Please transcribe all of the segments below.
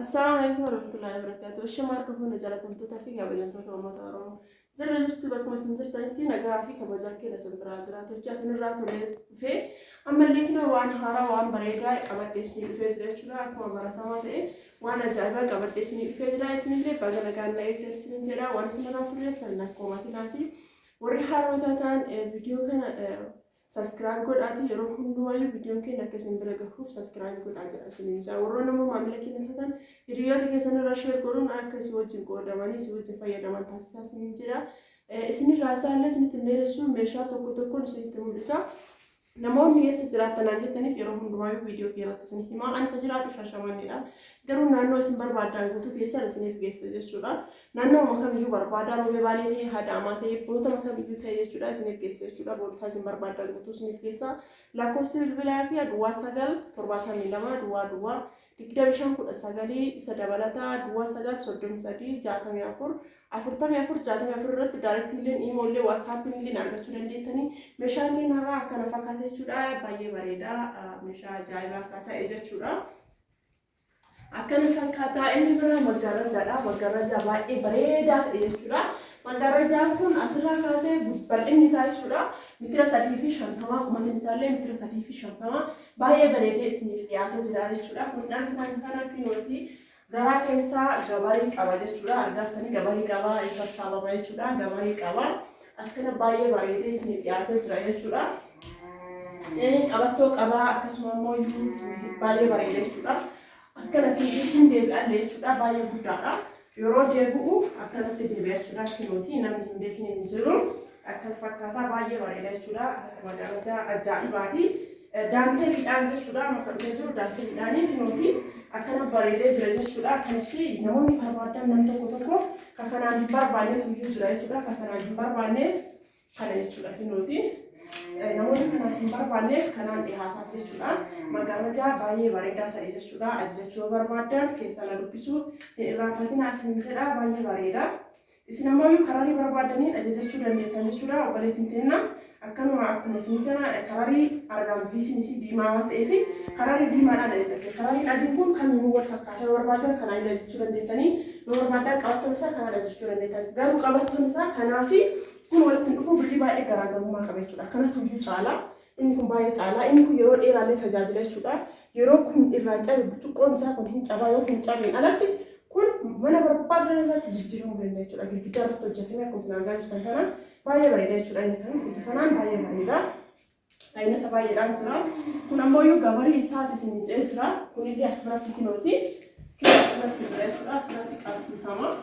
Assalamu alaikum warahmatullahi wabarakatuh. Shamarran kun jalatamtoota fi kabajamtoota uummata Oromoo. Zirra jirtu bakkuma isin jirtanitti nagaa fi kabajaa keenya sirbiraa jiraatu. Hojii asinirraa tolee dhufee ammallee kinoo waan haaraa waan bareedaa qabadhee isinii dhufee jira jechuudha. Akkuma baratamaa ta'e waan ajaa'ibaa qabadhee isinii dhufee jira. Isinillee baga nagaan na'ee isin jedha. Waan isinirraa tolee kan akkuma maatii warri haaraa ta'an viidiyoo kana subscribe godhaati yeroo hundumayyuu viidiyoon keenya akka isin bira gahuuf subscribe godhaa jedha isiniin jaa warroon ammoo maamila keenya ta'an hiriyoota keessan irraa share godhuun akka isin wajjin qoodamanii isin wajjin fayyadaman taasisaa isiniin jedha isinirraa isaallee isinitti dheeressuun meeshaa tokko tokkoon isinitti mul'isa namoonni eessa jiraattanaan jettaniif yeroo hundumayyuu viidiyoo keessatti isin himaa ani kan jiraadhu Shaashamannedha garuu naannoo isin barbaadan guutuu keessan isiniif geessa jechuudha naannoo makamiyyuu barbaadaa roobee baalee ta'e hadaamaa ta'e boota makamiyyuu ta'e jechuudha isiniif geessa jechuudha boota isin barbaadan guutuu isiniif geessa lakkoofsi bilbilaa fi duwwaa 972 duwwaa 2519 isa dabalataa duwwaa 933 64 44 irratti daayirektiileen iimoollee waasaappiin illee argachuu dandeettanii meeshaaleen har'aa akkana fakkaata jechuudha baay'ee bareeda meeshaa ajaa'ibaa akka ta'e jechuudha akkana fakkaata inni bira maggaarrajaadha baay'ee bareedaa ta'e jechuudha maggaarrajaan kun asirraa kaasee bal'inni isaa jechuudha meetira 350 qumatiin isaallee meetira 350 baay'ee bareedee isiniif dhiyaatee jira jechuudha kun argitan kana kinooti garaa keessaa gabarii qaba jechuudha argattanii gabarii qaba isa saabama jechuudha gabarii qaba akkana baay'ee bareedee isiniif dhiyaatee jira jechuudha qabattoo qaba akkasuma immoo baay'ee bareedee jechuudha akkanatti hin deebi'alle jechuudha baay'ee guddaadha yeroo deebi'u akkanatti deebi'a jechuudha kinooti namni hin beekne hin jiru akkana fakkaataa baay'ee bareeda jechuudha magaalaa ajaa'ibaati daanteeliidhaan jechuudha maka dhufee jiru daanteeliidhaanii kinooti akkana bareedee jira jechuudha kanatti namoonni barbaadan nam tokko kan kanaan hin barbaannetu iyyuu jira jechuudha kan kanaan hin barbaanneef kana jechuudha kinooti namoonni kanaan hin barbaanneef kanaan dhihaataaf jechuudha magaalaa baay'ee bareedaa ta'e jechuudha ajajachuu barbaadan keessaa na dubbisuu irraanfatina isin jedha baay'ee bareeda isin ammoo kararii barbaadaniin ajajachuu dandeettan jechuudha obboleettiin teenna akkanuma akkuma isin kana kararii argamsiisin isii diimaa waan ta'eef kararii diimaadhaan ajajate karariin adiin kun kamiinuu wal fakkaata barbaadan kanaan ajajachuu dandeettanii yoo barbaadan qabattoon isaa kanaan ajajachuu dandeettan garuu qabattoon isaa kanaafi kun walitti dhufuun birrii baay'ee garaagarummaa qaba jechuudha akkanatu iyyuu caala inni kun baay'ee caala inni kun yeroo dheeraallee tajaajila jechuudha yeroo kun irraa cabe burcuqqoon isaa kun hin cabaa yoo hin cabeen alatti kun mana barbaadan irratti jijjiiramuu danda'a jechuudha girgiddaa irratti hojjetamee akkuma isin argaa jirtan kana baay'ee bareeda jechuudha inni kan isa kanaan baay'ee bareeda aynata baay'eedhaan jira kun ammoo gabarii isaati isin jee jira kun illee asirratti kinooti kinoo asirratti jira jechuudha asirratti qabsiifama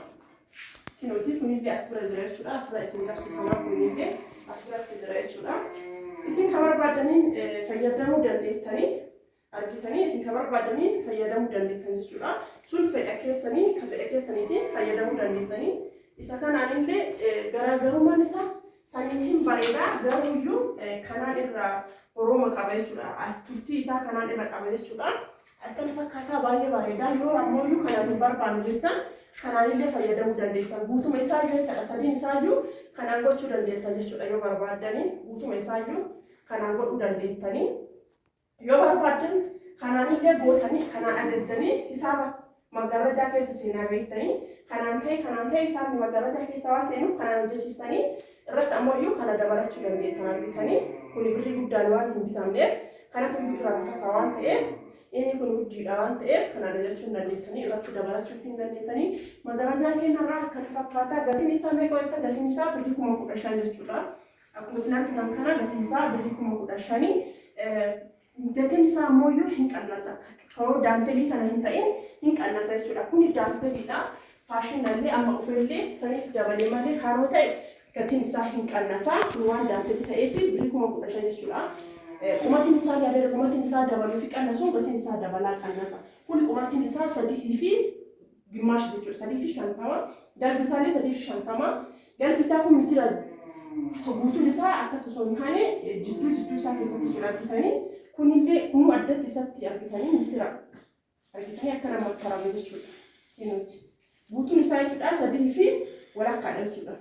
kinooti kun illee asirra jira jechuudha asirra ittiin qabsiifama kun illee asirratti jira jechuudha isin kan barbaadaniin fayyadamuu dandeettanii argitanii isin kan barbaadanii fayyadamuu dandeettan jechuudha sun fedha keessaniitiin fayyadamuu dandeettanii isa kanaan illee garaagarummaan isaa saniin bareedaa garuu iyyuu kanaan irraa orooma qaba jechuudha turtii isaa kanaan irra qaba jechuudha akkana fakkaataa baay'ee bareedaa yoo ammoo iyyuu kanaan hin barbaannu jettan kanaan illee fayyadamuu dandeettan guutuma isaa iyyuu jechuudha sadiin isaa iyyuu kanaan gochuu dandeettan jechuudha yoo barbaadanii guutuma isaa iyyuu kanaan godhuu dandeettanii yoo barbaadan kanaan illee gootanii kanaan ajajjanii hisaaba magaalaa keessa seenaa beektanii kanaan ta'e isaan magaalaa keessa waan seenuuf kanaan hojjechiistanii irratti ammoo iyyuu kana dabalachuu dandeettan argitanii kun birrii guddaan waan hin bitamneef kanatu iyyuu irraa rakkasaa waan ta'eef inni kun hojjiidha waan ta'eef kana ajajachuu dandeettanii irratti dabalachuu hin dandeettanii magaalaa keenyarraa akkana fakkaataa gatiin isaa meeqa wayita gatiin isaa birrii 15,000 jechuudha akkuma isin argitan kana gatiin isaa birrii 15,000 gatiin isaa ammoo iyyuu hin qannasa ka'oo daantelii kana hin ta'in hin qannasa jechuudha kun daanteliidha faashinallee amma ofillee saniif dabalee malee kaanoo ta'e gatiin isaa hin qannasa waan daantelii ta'eef birrii 15,000 jechuudha qumatiin isaa yaadee qumatiin isaa dabaluu fi qannasuun gatiin isaa dabalaa qannasa kun qumatiin isaa 3 fi gimaash jechuudha 3 fi 50 darbi isaallee 3 fi 50 darbi isaa kun mitira guutuun isaa akkas osoo hin taane jidduu isaa keessatti jira argitanii kunillee humna addatti isatti argitanii mitira argitanii akkana makkarame jechuudha kinuuti guutuun isaa jechuudha 3 fi walakkaadha jechuudha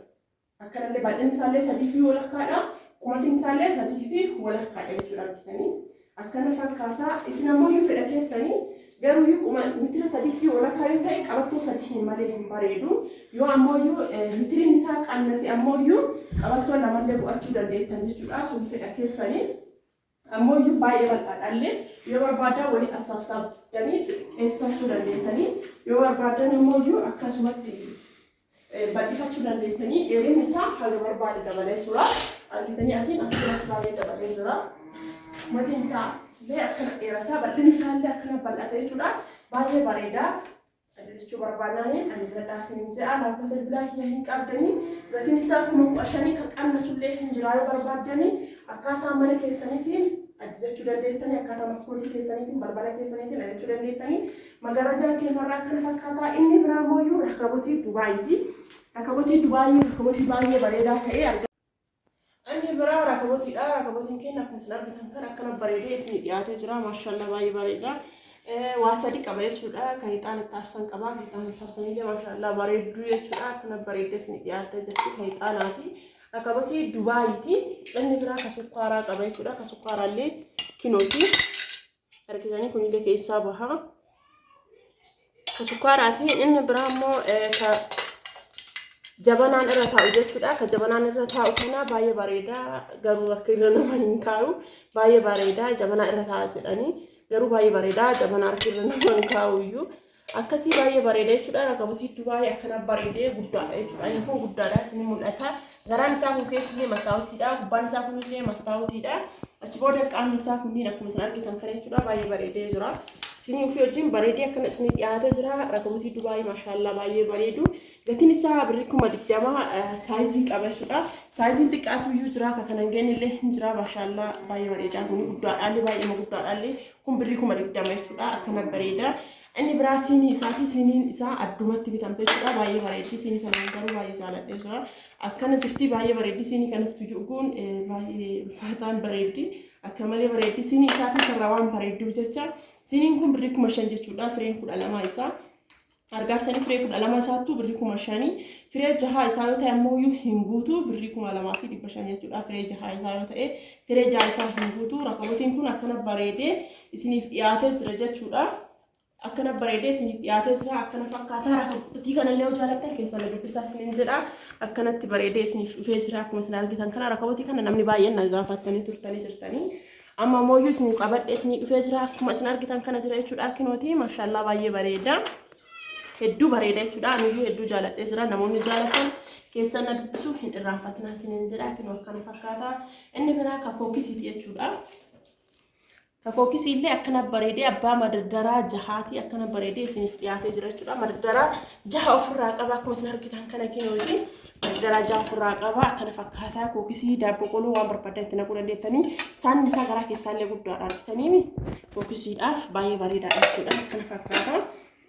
akkanallee bal'inni isaallee 3 fi walakkaadha qumatiin isaallee 3 fi walakkaadha jechuudha akkana fakkaataa isin ammoo fedha keessanii garuu mitira 3 fi walakkaa qabattoo sadii malee hin bareedu yoo ammoo mitiriin isaa qannasi ammoo qabattoo lamallee bu'achuu dandeettan jechuudha sun fedha keessanii ammoo baay'ee bal'aadhaallee yoo barbaadan waliin assaabsaabdanii qeessifachuu dandeettanii yoo barbaadan ammoo akkasumatti bal'ifachuu dandeettanii dheerinni isaa haga barbaade dabalee jira argitanii asiin asirratti baay'ee dabalee jira matiin isaa illee akkana dheerataa bal'inni isaa illee akkana bal'atee jechuudha baay'ee bareedaa ajajachuu barbaadanii ani jedhaa isiniin jedha lakkoofsa bilbilaa kiyya hin qabdanii gatiin isaa 5,000 kan qannasullee hin jira yoo barbaadanii akkaataa mana keessaniitiin ajajachuu dandeettanii akkaataa maskootii keessaniitiin balbala keessaniitiin ajajachuu dandeettanii magarajaan keenyarraa akkana fakkaataa inni biraa immoo rakabotii Dubaayiiti rakabotii Dubaayii rakabotii baay'ee bareedaa ta'e inni biraa rakabotiidha rakabotiin keenya akkuma isin argitan kan akkana bareedee isin dhiyaatee jira maashaallah baay'ee bareedaa waa sadii qaba jechuudha kan ixaan itti aarsan qaba kan ixaan itti aarsanillee maashaallah bareedduu jechuudha akkana bareedee isin dhiyaatee jirti kan ixaanaati rakabotii Dubaayiiti inni biraa kan sukkaaraa qaba jechuudha kan sukkaaraallee kinooti argitanii kunillee keessaa baha kan sukkaaraati inni biraa immoo kan jabanaan irra taa'u jechuudha kan jabanaan irra taa'u kana baay'ee bareedaa garuu akka irra nama hin kaa'u baay'ee bareedaa jabanaa irra taa'a jedhanii garuu baay'ee bareedaa jabanaa harka irra nama hin kaa'u iyyuu akkasii baay'ee bareeda jechuudha rakabotii Dubaayii akkana bareedee guddaadha jechuudha inni kun guddaadha isin mul'ata garaan isaa kun keessillee mastaawotiidha gubbaan isaa kunillee mastaawotiidha achi booda qaamni isaa kunniin akkuma isin argitan kana jechuudha baay'ee bareedee jira isinii ofii wajjin bareedee akkana isin dhiyaatee jira rakabotii Dubaayii maashaallah baay'ee bareedu gatiin isaa birrii 20 saayizii qaba jechuudha saayiziin xiqqaatu iyyuu jira kan hin geenillee hin jira maashaallah baay'ee bareeda kun guddaadhaallee baay'ee guddaadhaallee kun birrii 20 jechuudha akkana bareeda inni biraa siinii isaati siiniin isaa addumatti bitamte jechuudha baay'ee bareeddi siinii kanaan garuu baay'ee jaaladhee jira akkana jirti baay'ee bareeddi siinii kanatti ju'uun baay'ee ulfaataan bareeddi akka malee bareeddi siinii isaati sarara waan bareedduuf jecha siiniin kun birrii 5,000 jechuudha fireen 12 isaa argaatanii firee 12 isaattu birrii 5,000 firee 6 isaa yoo ta'e ammoo hin guutu birrii 2,500 jechuudha firee 6 isaa yoo ta'e firee 6 isaa hin guutu rakabotiin kun akkana bareedee isiniif dhiyaatee jira jechuudha akkana bareedee isin dhiyaatee jira akkana fakkaataa rakabotii kanallee yoo jaalattan keessan dubbisaa isiniin jedha akkanatti bareedee isiniif dhufee jira akkuma isin argitan kana rakabotii kana namni baay'een na gaafatanii turtanii jirtanii amma mooyyuu isin qabadhee isin dhufee jira akkuma isin argitan kana jira jechuudha akkinooti maashaallah baay'ee bareeda hedduu bareeda jechuudha aniyyuu hedduu jaaladhee jira namoonni jaalatan keessan na dubbisu hin irraanfatinaa isiniin jedha akkinoo akkana fakkaataa inni biraa kakookisiiti jechuudha kakookisii illee akkana bareedee abbaa madardara jahaati akkana bareedee isiniif dhiyaatee jira jechuudha madardara jaha ofirraa qaba akkuma isin argitan kana kinooti madardara jaha ofirraa qaba akkana fakkaataa kookisii daabboo qoloo waan barbaadan itti naquu dandeettanii saanni isaa garaa keessaallee guddaadha argitanii kookisiidhaaf baay'ee bareedaadha jechuudha akkana fakkaataa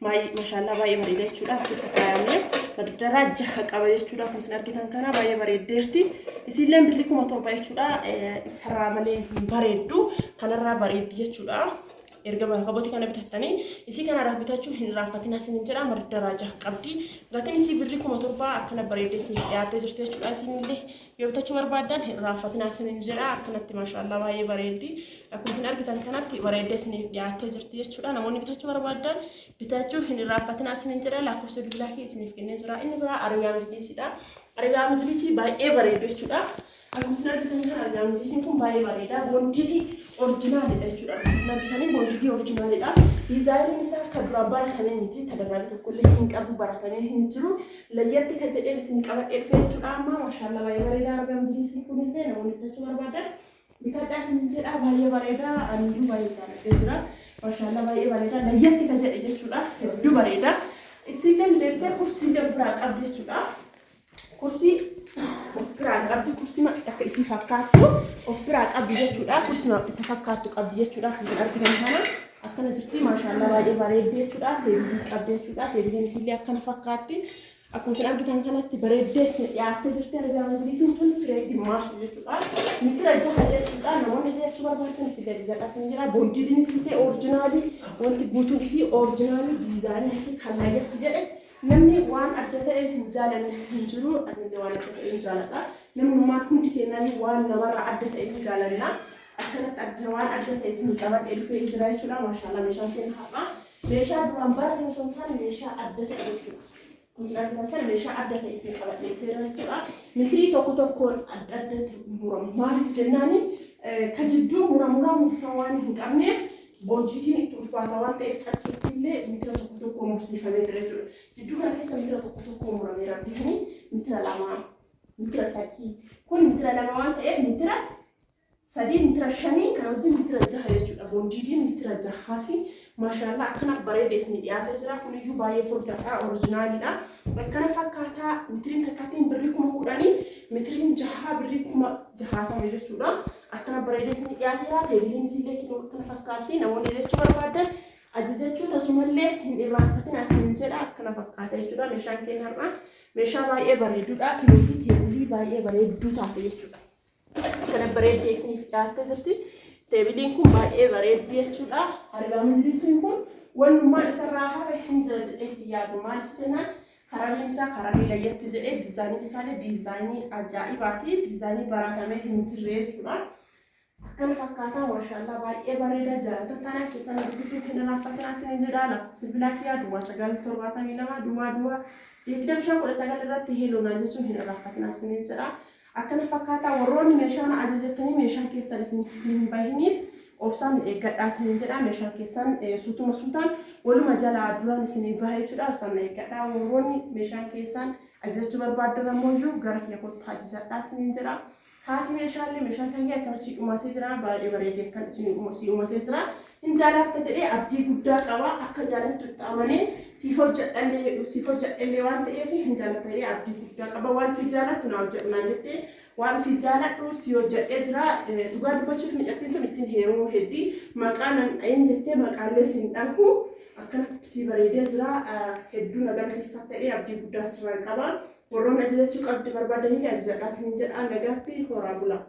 maashaallah baay'ee bareeda jechuudha as keessa kaayamee madardara jaha qaba jechuudha akkuma isin argitan kana baay'ee bareeddeerti isiillee birrii 7,000 jechuudha isarraa malee hin bareeddu kanarraa bareeddi jechuudha erga rakabotii kana bitattanii isii kanarraa bitachuu hin irraanfatinaa isiniin jedha madardara jaha qabdi gatiin isii birrii 7,000 akkana bareeddee isiniif dhiyaattee jirti jechuudha isinillee yoo bitachuu barbaadan hin irraanfatinaa isiniin jedha akkanatti maashaallah baay'ee bareeddi akkuma isin argitan kanatti bareeddee isiniif dhiyaattee jirti jechuudha namoonni bitachuu barbaadan bitachuu hin irraanfatinaa isiniin jedha lakkoofsa bilbilaa kee isiniif kennee jira inni biraa arabiyaa majliisiidha arabiyaa majliisii baay'ee bareedu jechuudha akkuma isin argitan kana arabiyaa majliisiin kun baay'ee bareeda boonditii orjinaalidha jechuudha akkuma isin argitanii boonditii orjinaalidha diizaayiniin isaa akka duraan baratamee miti tadaraabii tokkollee hin qabu baratamee hin jiru layyatti ka jedheen isin qabadhee dhufe jechuudha amma maashaallah baay'ee bareeda arabiyaa majliisiin kunillee namoonni bitachuu barbaadan bitadhaa isin jedha baay'ee bareeda aniyyuu baay'ee jaaladhee jira maashaallah baay'ee bareeda layyatti ka jedhe jechuudha hedduu bareeda isinillee deebi'ee kursii biraa qabdi jechuudha kursi of biraa qabdi kursii akka isii fakkaattu of biraa qabdi jechuudha kursii isa fakkaattu qabdi jechuudha kan argitan kana akkana jirti maashaallah baay'ee bareeddi jechuudha teebilii qabdi jechuudha teebiliin isillee akkana fakkaatti akkuma isin argitan kanatti bareeddee dhiyaattee jirti arabiyaa majliisiin kun firee dimaashi jechuudha mitira jaha jechuudha namoonni jechuu barbaadan isillee jajadhaa isin jedha boondiidiin isillee oorjinaalii wanti guutuun isii oorjinaalii diizaayiniin isii kan layyatti jedhe namni waan adda ta'e hin jaalanne hin jiru anillee waan adda ta'e hin jaaladha namummaan hundi keenyaan waan namarraa adda ta'e hin jaalanna akkanatti adda waan adda ta'e isin qabadhee dhufee jira jechuudha maashaallah meeshaan keenya har'a meeshaa duraan barate osoo hin taane meeshaa adda ta'e jechuudha. Kun kan meeshaa adda ta'e isin qabadhee seera jechuudha. Mitirii tokko tokkoon adda addatti muramu. Maaliif jennaani ka jidduu muramuu waan hin qabneef boonjiitiin itti ulfaata waan ta'eef cakkeetti illee mitira tokko tokko mursiifamee jira jechuudha. Jidduu kana keessa mitira tokko tokko murameera bitanii mitira lama mitira sadii kun mitira lama waan ta'eef mitira sadii mitira shanii kan wajjin mitira jaha jechuudha. Boonjiitiin mitira jahaati. Maashaallah akkana bareedees ni dhiyaatee jira. Kun iyyuu baay'ee furdaadha, oriijinaaliidha. Akkana fakkaataa mitiriin takkaatiin birrii 10,000 mitiriin jaha birrii 60,000 jechuudha. Akkana bareedees ni dhiyaateera. Teebiliinis illee kiloo akkana fakkaatti. Namoonni jechuu barbaadan ajajachuu tasumallee hin irraanfatin asiin jedha. Akkana fakkaata jechuudha. Meeshaan keenyarraa meeshaa baay'ee bareeduudha. Kiloo fi teebilii baay'ee bareedduu taate jechuudha. Akkana bareeddee isiniif dhiyaattee jirti. Teebiliin kun baay'ee bareeddi jechuudha. Argaa majliisiin kun wanummaan isarraa hafe hin jira jedhee yaadu. Maaliif jennaan karaan isaa karaa layyatti jedhee diizaayiniin isaallee diizaayinii ajaa'ibaati. Diizaayinii baratamee hin jirre jechuudha. Akkana fakkaataa maashaallah baay'ee bareeda. Jaalatan taanaan keessan dubbisuuf hin irraanfatin isiniin jedha. Lakkoofsi bilaa kiyyaa duwwaa 972 duwwaa 2519 irratti heeloonaan jechuun hin irraanfatin isiniin jedha. Akkana fakkaataa warroonni meeshaan ajajattanii meeshaan keessan isiniif hin bahiniif obsaan eeggadhaa isiniin jedha. Meeshaan keessan suutuma suutaan waluma jalaa duraan isiniif baha jechuudha. Obsaan eeggadhaa. Warroonni meeshaan keessan ajajachuu barbaadan ammoo gara kiyya kottaa ajajadhaa isiniin jedha. Haati meeshaan kan akkana si dhumatee jira. Baay'ee bareedee kan si dhumatee jira. Hin jaalatta jedhee abdii guddaa qaba. Akka jaalattu itti amanee siif hojjedhallee waan ta'eef hin jaalatta jedhee abdii guddaa qaba. Waan fi jaalattu naaf jedhunaan jettee waan fi jaaladhu si hojjedhee jira. Dhugaa dubbachuuf miidhagtiin tun ittiin heerumuu heddii maqaan hin jettee maqaallee siin dhahu akkana si bareedee jira. Hedduu nagalateeffattee abdii guddaa sirraa qaba. Warroonni ajajachuu qabdi barbaadanii ajajadhaa isiniin jedha. Nagaatti horaa bulaa.